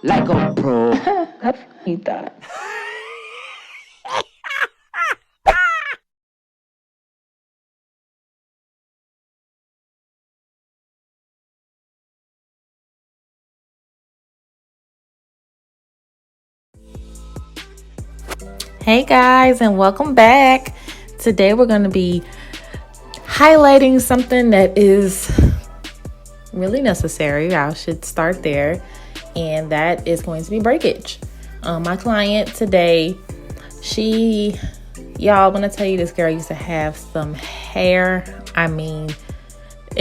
like a pro. You thought. Hey guys, and welcome back. Today we're going to be highlighting something that is really necessary. I should start there, and that is going to be breakage. My client today, y'all, when I tell you, this girl used to have some hair, and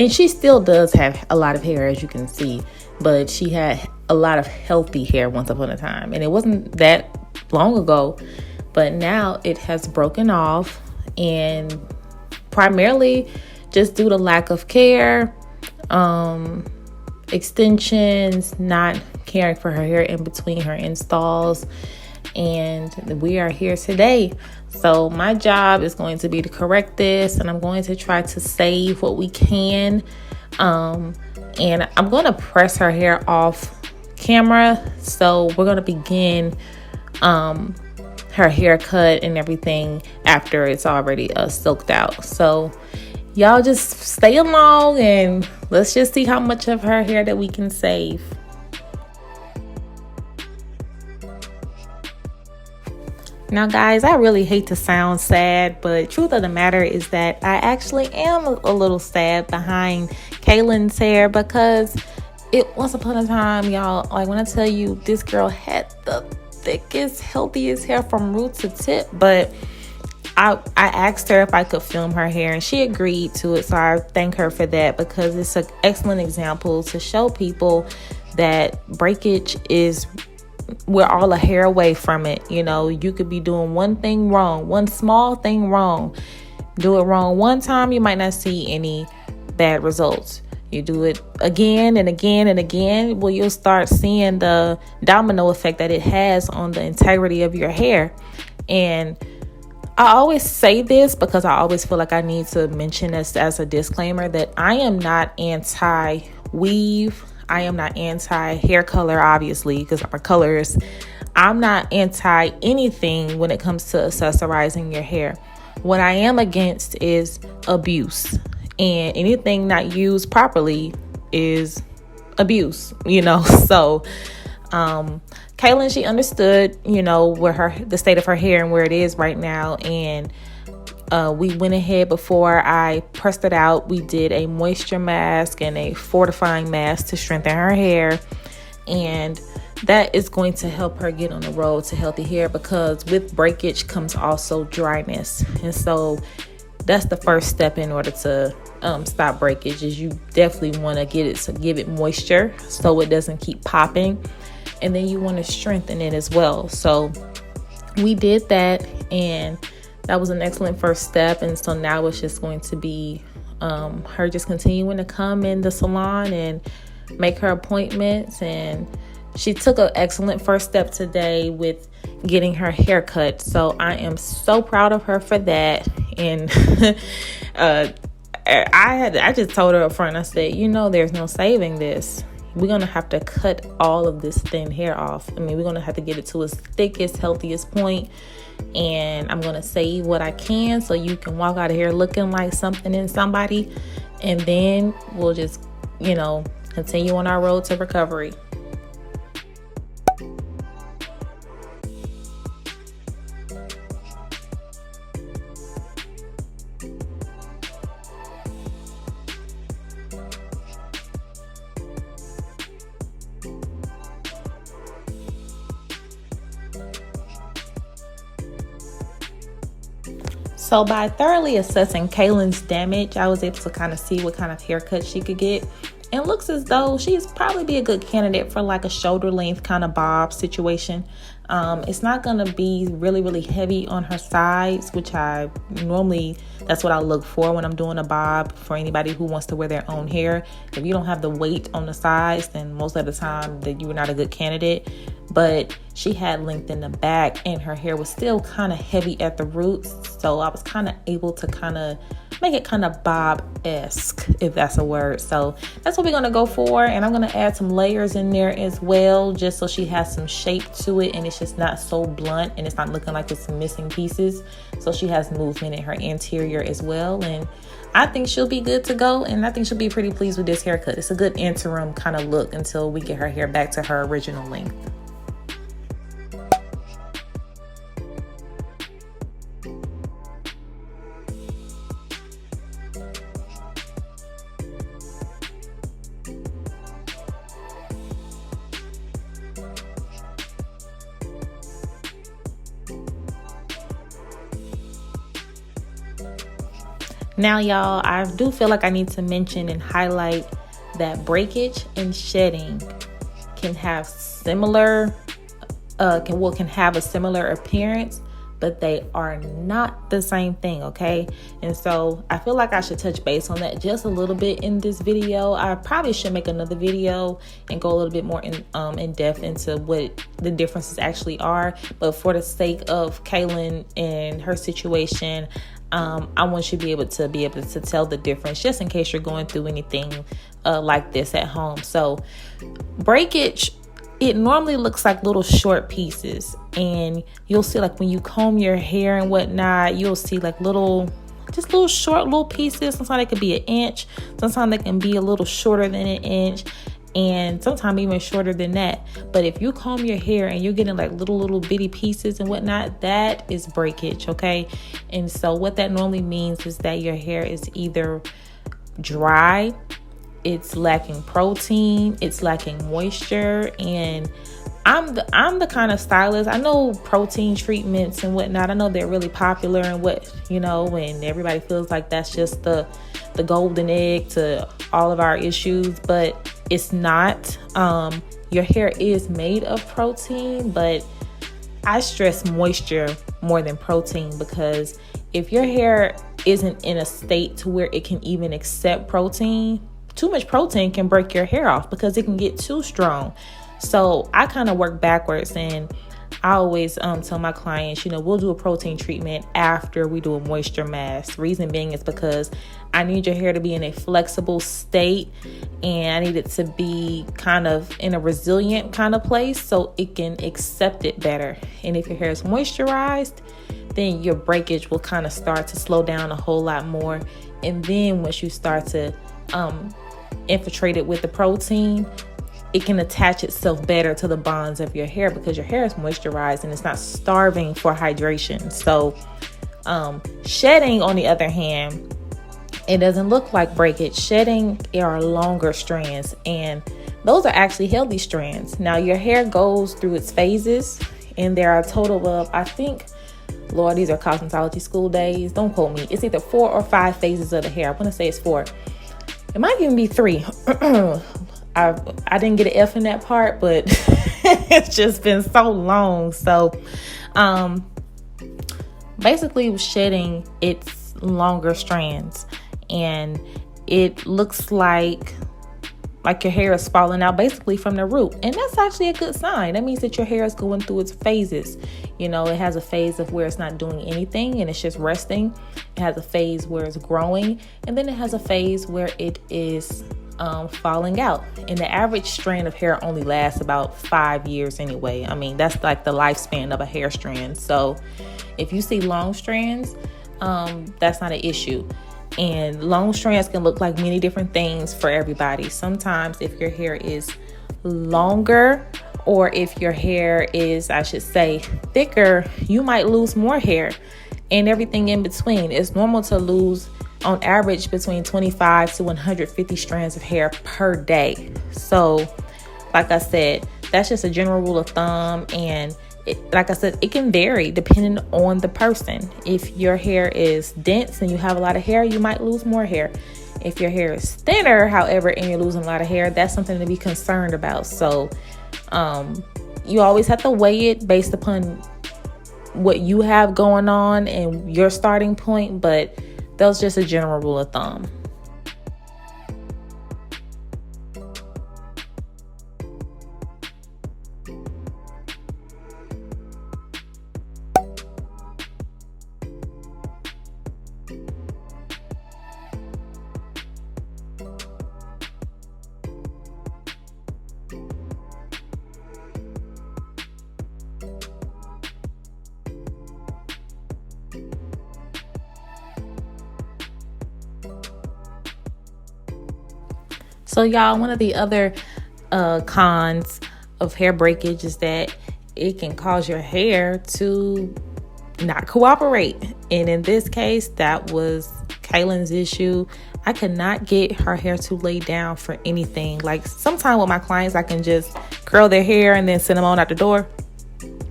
she still does have a lot of hair, as you can see, but she had a lot of healthy hair once upon a time, and it wasn't that long ago. But now it has broken off, and primarily just due to lack of care, extensions, not caring for her hair in between her installs. And we are here today. So my job is going to be to correct this, and I'm going to try to save what we can. And I'm going to press her hair off camera. So we're going to begin her haircut and everything after it's already silked out. So y'all just stay along and let's just see how much of her hair that we can save. Now guys, I really hate to sound sad, but truth of the matter is that I actually am a little sad behind Kaylin's hair, because once upon a time, y'all, like when I tell you, this girl had the thickest, healthiest hair from root to tip. But I asked her if I could film her hair, and she agreed to it. So I thank her for that, because it's an excellent example to show people that breakage we're all a hair away from it. You know, you could be doing one thing wrong, one small thing wrong. Do it wrong one time, you might not see any bad results. You do it again and again and again, well, you'll start seeing the domino effect that it has on the integrity of your hair. And I always say this because I always feel like I need to mention this as a disclaimer, that I am not anti-weave. I am not anti-hair color, obviously, because I'm a colorist. I'm not anti anything when it comes to accessorizing your hair. What I am against is abuse. And anything not used properly is abuse, So, Kaylin, she understood, where the state of her hair and where it is right now. And we went ahead, before I pressed it out, we did a moisture mask and a fortifying mask to strengthen her hair. And that is going to help her get on the road to healthy hair, because with breakage comes also dryness. And so that's the first step in order to stop breakage, is you definitely want to give it moisture so it doesn't keep popping. And then you want to strengthen it as well. So we did that, and that was an excellent first step. And so now it's just going to be her just continuing to come in the salon and make her appointments. And she took an excellent first step today with getting her hair cut. So I am so proud of her for that. And I just told her up front, I said, there's no saving this. We're going to have to cut all of this thin hair off. We're going to have to get it to its thickest, healthiest point. And I'm going to save what I can so you can walk out of here looking like something in somebody. And then we'll just, continue on our road to recovery. So by thoroughly assessing Kaylin's damage, I was able to kind of see what kind of haircut she could get. And it looks as though she's probably be a good candidate for like a shoulder length kind of bob situation. It's not going to be really, really heavy on her sides, which that's what I look for when I'm doing a bob for anybody who wants to wear their own hair. If you don't have the weight on the sides, then most of the time that you're not a good candidate. but she had length in the back and her hair was still kind of heavy at the roots. So I was kind of able to kind of make it kind of bob-esque, if that's a word. So that's what we're going to go for. And I'm going to add some layers in there as well, just so she has some shape to it and it's just not so blunt and it's not looking like it's missing pieces. So she has movement in her interior as well. And I think she'll be good to go, and I think she'll be pretty pleased with this haircut. It's a good interim kind of look until we get her hair back to her original length. Now, y'all, I do feel like I need to mention and highlight that breakage and shedding can have similar, can have a similar appearance, but they are not the same thing, okay? And so I feel like I should touch base on that just a little bit in this video. I probably should make another video and go a little bit more in depth into what the differences actually are. But for the sake of Kaylin and her situation, I want you to be able to tell the difference, just in case you're going through anything like this at home. So breakage, it normally looks like little short pieces, and you'll see, like, when you comb your hair and whatnot, you'll see like little short little pieces. Sometimes it could be an inch, sometimes they can be a little shorter than an inch, and sometimes even shorter than that. But if you comb your hair and you're getting like little bitty pieces and whatnot, that is breakage, okay? And so what that normally means is that your hair is either dry, it's lacking protein, it's lacking moisture. And I'm the kind of stylist, I know protein treatments and whatnot, I know they're really popular and when everybody feels like that's just the golden egg to all of our issues, but it's not. Your hair is made of protein, but I stress moisture more than protein, because if your hair isn't in a state to where it can even accept protein, too much protein can break your hair off because it can get too strong. So I kind of work backwards, and I always tell my clients, we'll do a protein treatment after we do a moisture mask. Reason being is because I need your hair to be in a flexible state, and I need it to be kind of in a resilient kind of place so it can accept it better. And if your hair is moisturized, then your breakage will kind of start to slow down a whole lot more. And then once you start to infiltrate it with the protein, it can attach itself better to the bonds of your hair because your hair is moisturized and it's not starving for hydration. So shedding, on the other hand, it doesn't look like breakage. Shedding are longer strands, and those are actually healthy strands. Now, your hair goes through its phases, and there are a total of, I think, Lord, these are cosmetology school days, don't quote me, it's either 4 or 5 phases of the hair. I want to say it's 4. It might even be 3. I didn't get an F in that part, but it's just been so long. So basically with shedding, it's longer strands, and it looks like your hair is falling out basically from the root. And that's actually a good sign. That means that your hair is going through its phases. It has a phase of where it's not doing anything and it's just resting. It has a phase where it's growing, and then it has a phase where it is falling out. And the average strand of hair only lasts about 5 years anyway. I mean, that's like the lifespan of a hair strand. So if you see long strands, that's not an issue. And long strands can look like many different things for everybody. Sometimes if your hair is longer, or if your hair is, I should say, thicker, you might lose more hair, and everything in between. It's normal to lose, on average, between 25 to 150 strands of hair per day. So, like I said, that's just a general rule of thumb. And like I said, it can vary depending on the person. If your hair is dense and you have a lot of hair, you might lose more hair. If your hair is thinner, however, and you're losing a lot of hair, that's something to be concerned about. So you always have to weigh it based upon what you have going on and your starting point, but that's just a general rule of thumb. So y'all, one of the other cons of hair breakage is that it can cause your hair to not cooperate. And in this case, that was Kaylin's issue. I could not get her hair to lay down for anything. Like sometimes with my clients, I can just curl their hair and then send them on out the door,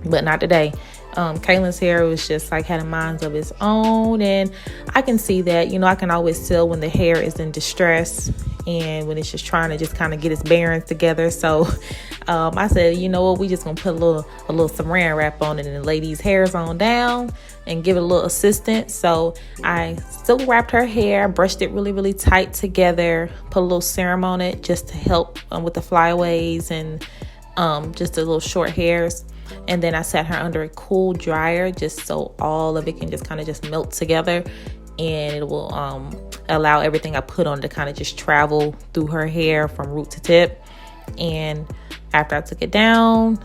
but not today. Kaylin's hair was just like had a mind of its own, and I can see that, I can always tell when the hair is in distress and when it's just trying to just kind of get its bearings together. So I said, you know what, we just gonna put a little saran wrap on it and lay these hairs on down and give it a little assistance. So I still wrapped her hair, brushed it really, really tight together, put a little serum on it just to help with the flyaways and just the little short hairs. And then I sat her under a cool dryer just so all of it can just kind of just melt together, and it will allow everything I put on to kind of just travel through her hair from root to tip. And after I took it down,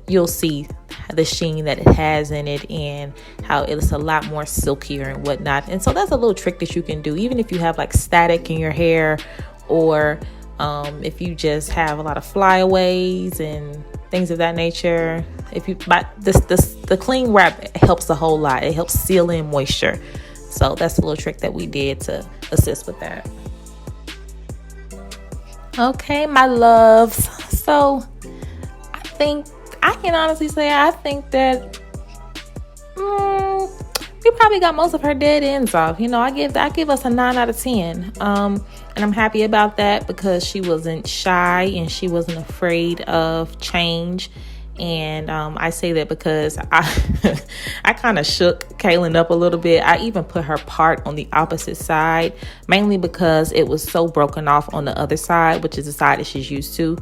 you'll see the sheen that it has in it and how it's a lot more silkier and whatnot. And so that's a little trick that you can do, even if you have like static in your hair, or if you just have a lot of flyaways and things of that nature. If you buy the cling wrap helps a whole lot. It helps seal in moisture. So that's a little trick that we did to assist with that. Okay, my loves. So I think I can honestly say I think that we probably got most of her dead ends off. I give us a 9 out of 10. And I'm happy about that because she wasn't shy and she wasn't afraid of change. And I say that because I kind of shook Kaylin up a little bit. I even put her part on the opposite side, mainly because it was so broken off on the other side, which is the side that she's used to.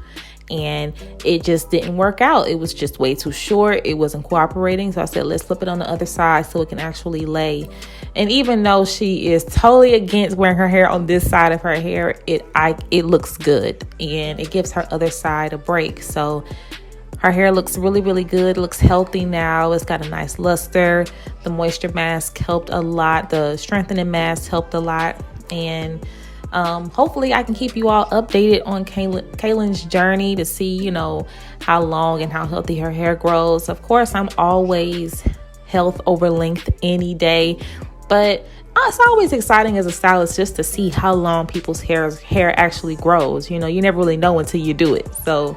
And it just didn't work out. It was just way too short. It wasn't cooperating. So I said, let's flip it on the other side so it can actually lay. And even though she is totally against wearing her hair on this side of her hair, it looks good. And it gives her other side a break. So her hair looks really, really good. It looks healthy now. It's got a nice luster. The moisture mask helped a lot. The strengthening mask helped a lot. And hopefully I can keep you all updated on Kaylin's journey to see, how long and how healthy her hair grows. Of course, I'm always health over length any day, but it's always exciting as a stylist just to see how long people's hair actually grows. You never really know until you do it. So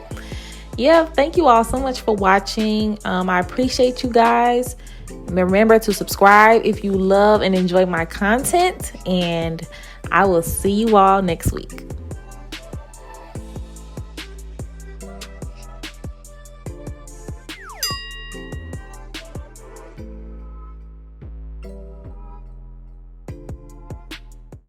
yeah, thank you all so much for watching. I appreciate you guys. Remember to subscribe if you love and enjoy my content, and I will see you all next week.